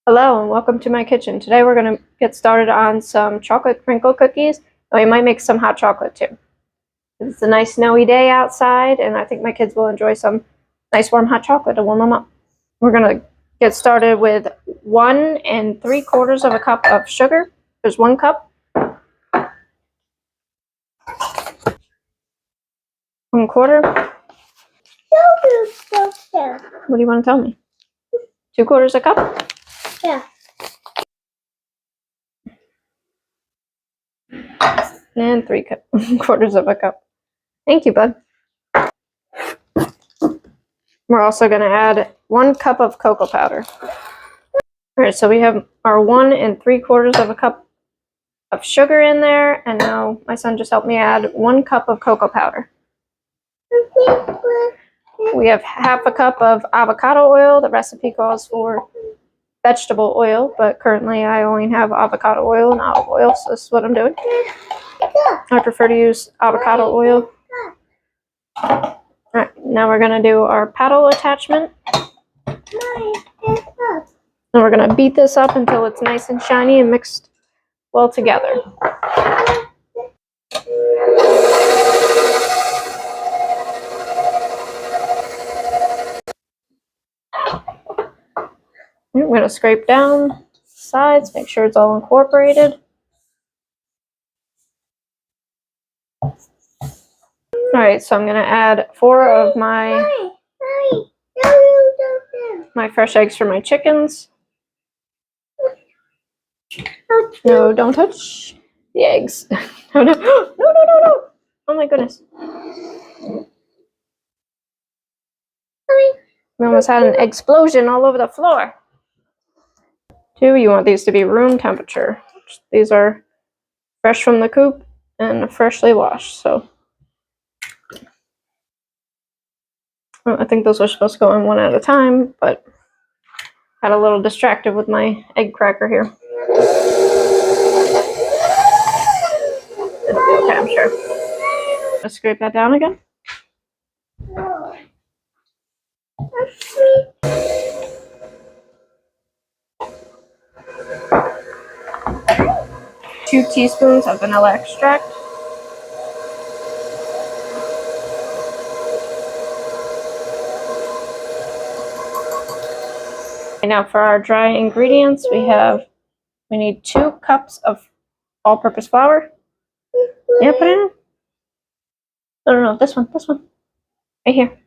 Hello and welcome to my kitchen. Today we're going to get started on some chocolate crinkle cookies, and we might make some hot chocolate too. It's a nice snowy day outside, and I think my kids will enjoy some nice warm hot chocolate to warm them up. We're going to get started with 1 3/4 of a cup of sugar. There's 1 cup. 1/4. What do you want to tell me? 2/4 a cup? Yeah. And 3/4 of a cup. Thank you, bud. We're also going to add 1 cup of cocoa powder. Alright, so we have our 1 3/4 of a cup of sugar in there, and now my son just helped me add 1 cup of cocoa powder. We have 1/2 cup of avocado oil. The recipe calls for vegetable oil, but currently I only have avocado oil and olive oil, so this is what I'm doing. I prefer to use avocado oil. Alright, now we're going to do our paddle attachment. And we're going to beat this up until it's nice and shiny and mixed well together. I'm going to scrape down the sides, make sure it's all incorporated. Alright, so I'm going to add 4 of my fresh eggs for my chickens. No, don't touch the eggs. No, no, no, no, no, no. Oh my goodness. We almost had an explosion all over the floor. 2, you want these to be room temperature. These are fresh from the coop and freshly washed, so. Well, I think those are supposed to go in 1 at a time, but got a little distracted with my egg cracker here. It'll be okay, I'm sure. Let's scrape that down again. Two teaspoons of vanilla extract. And now for our dry ingredients, we need 2 cups of all-purpose flour. Yeah, put it in. No, this one. Right here.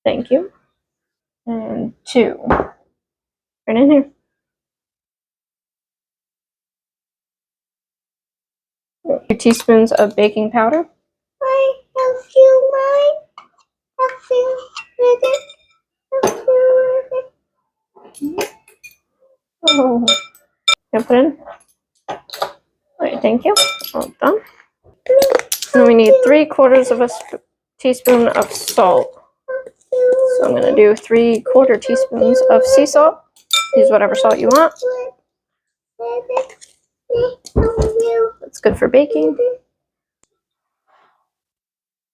Thank you. And 2. Right in here. 2 teaspoons of baking powder. Oh, yeah, put it in. Alright, thank you. All done. And we need 3/4 of a teaspoon of salt. So I'm going to do 3/4 teaspoons of sea salt. Use whatever salt you want. That's good for baking.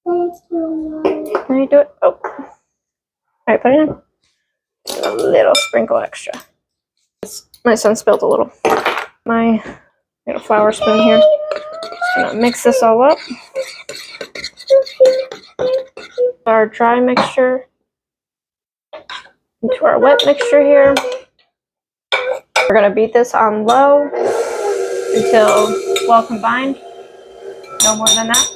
Can I do it? Oh. Alright, put it in. A little sprinkle extra. My son spilled a little. I got a flour spoon here. Just gonna mix this all up. Our dry mixture into our wet mixture here. We're gonna beat this on low until well combined. No more than that.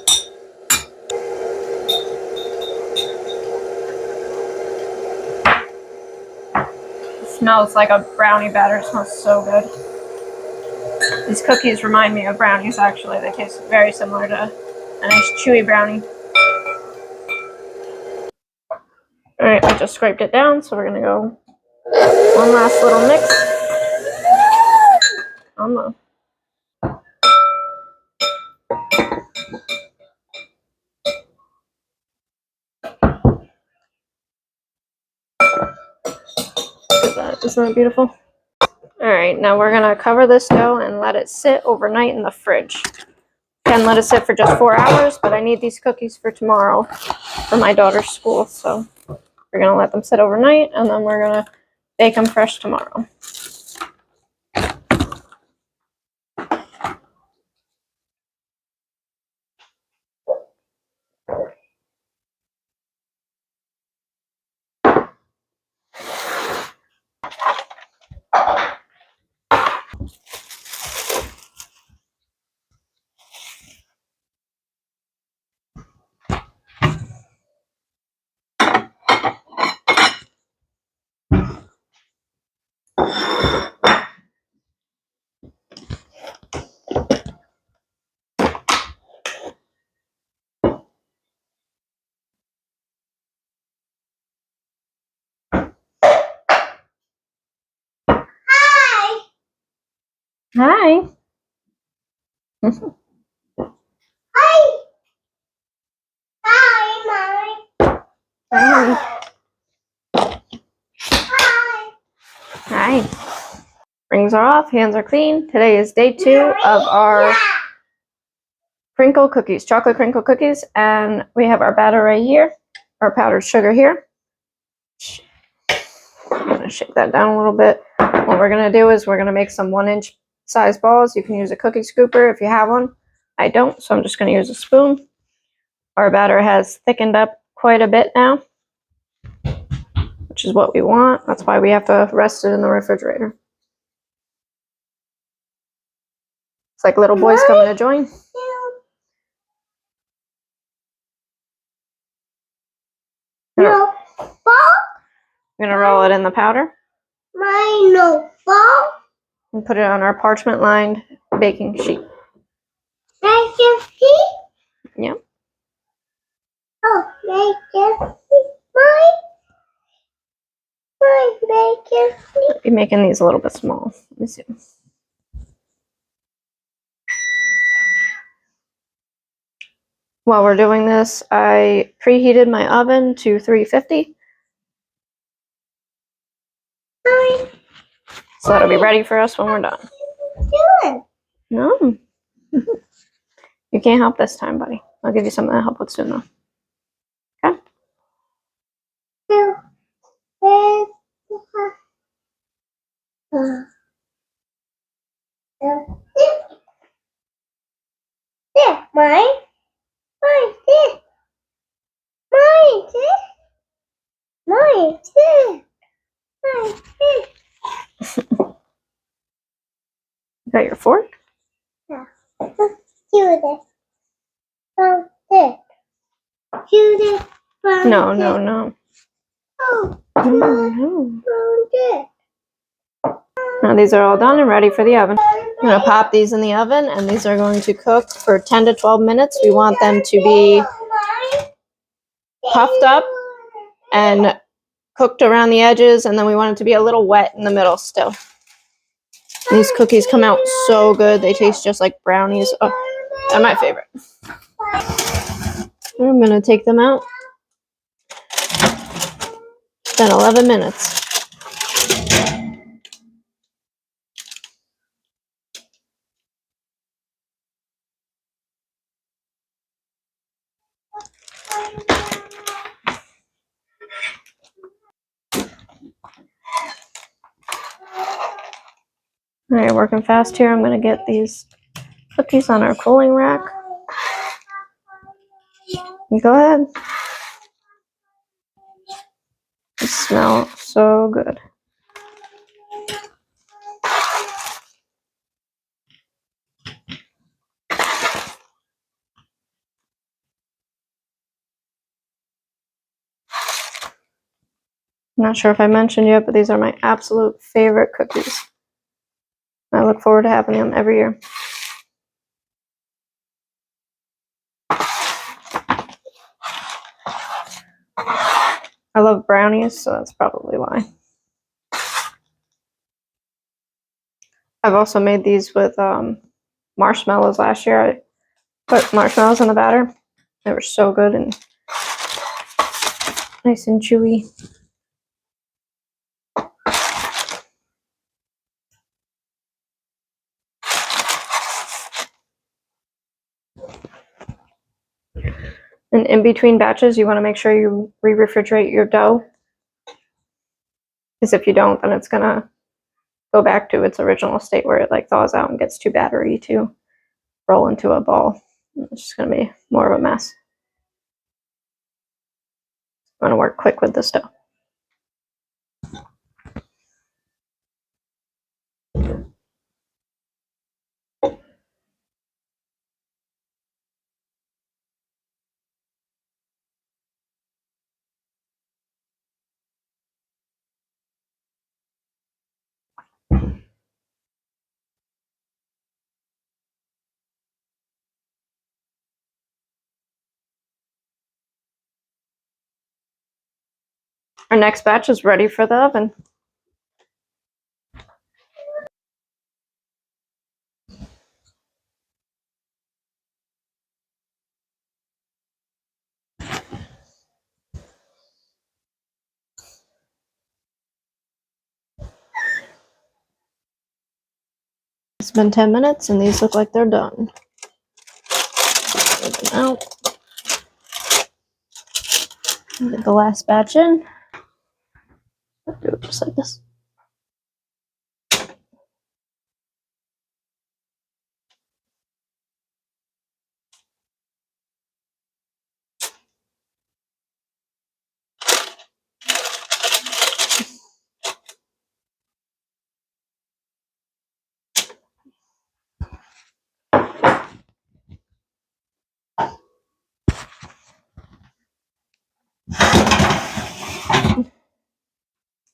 It smells like a brownie batter. It smells so good. These cookies remind me of brownies, actually. They taste very similar to a nice chewy brownie. Alright, I just scraped it down, so we're going to go 1 last little mix. On low. Isn't that beautiful? Alright, now we're going to cover this dough and let it sit overnight in the fridge. Can let it sit for just 4 hours, but I need these cookies for tomorrow for my daughter's school, so We're going to let them sit overnight, and then we're going to bake them fresh tomorrow. Hi. Hi. Hi, Mommy. Hi. Hi. Hi. Rings are off, hands are clean. Today is day 2 of our crinkle cookies, chocolate crinkle cookies, and we have our batter right here, our powdered sugar here. I'm going to shake that down a little bit. What we're going to do is we're going to make some 1-inch size balls. You can use a cookie scooper if you have one. I don't, so I'm just going to use a spoon. Our batter has thickened up quite a bit now, which is what we want. That's why we have to rest it in the refrigerator. It's like little boys coming to join. No ball. We're going to roll it in the powder. My no ball. And put it on our parchment lined baking sheet. I can see. Yep. Oh, I can see. My can see. I'll be making these a little bit small. Let me see. While we're doing this, I preheated my oven to 350. So that'll be ready for us when we're done. Doing. No. You can't help this time, buddy. I'll give you something to help with soon, though. Okay? There, mine. Mine, this. Mine, this. Mine, this. Mine, this. You got your fork? Yeah. Do this. From this. Do this. From No, this. no, no. Oh, No. from this. Now these are all done and ready for the oven. I'm going to pop these in the oven, and these are going to cook for 10 to 12 minutes. We want them to be puffed up and cooked around the edges, and then we want it to be a little wet in the middle still. These cookies come out so good. They taste just like brownies. Oh, they're my favorite. I'm going to take them out. It's been 11 minutes. All right, working fast here. I'm going to get these cookies on our cooling rack. Go ahead. They smell so good. I'm not sure if I mentioned yet, but these are my absolute favorite cookies. I look forward to having them every year. I love brownies, so that's probably why. I've also made these with marshmallows last year. I put marshmallows in the batter. They were so good and nice and chewy. And in between batches, you want to make sure you re-refrigerate your dough Because if you don't, then it's gonna go back to its original state where it like thaws out and gets too battery to roll into a ball. It's just gonna be more of a mess. I'm gonna work quick with this dough. Our next batch is ready for the oven. It's been 10 minutes and these look like they're done. Take them out. Get the last batch in. Do it just like this.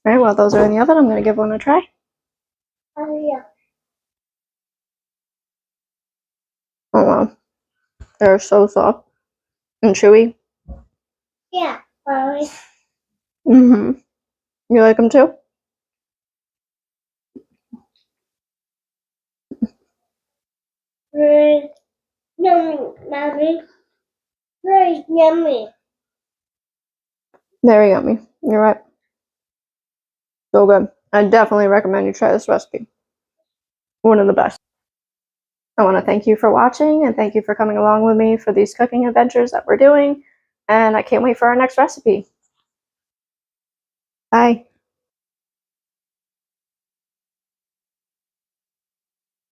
Alright, while those are in the oven, I'm going to give one a try. Oh, yeah. Oh wow. They're so soft and chewy. Yeah, Mommy. You like them too? Very yummy, Mommy. Very yummy. Very yummy. You're right. So good. I definitely recommend you try this recipe. One of the best. I want to thank you for watching and thank you for coming along with me for these cooking adventures that we're doing. And I can't wait for our next recipe. Bye.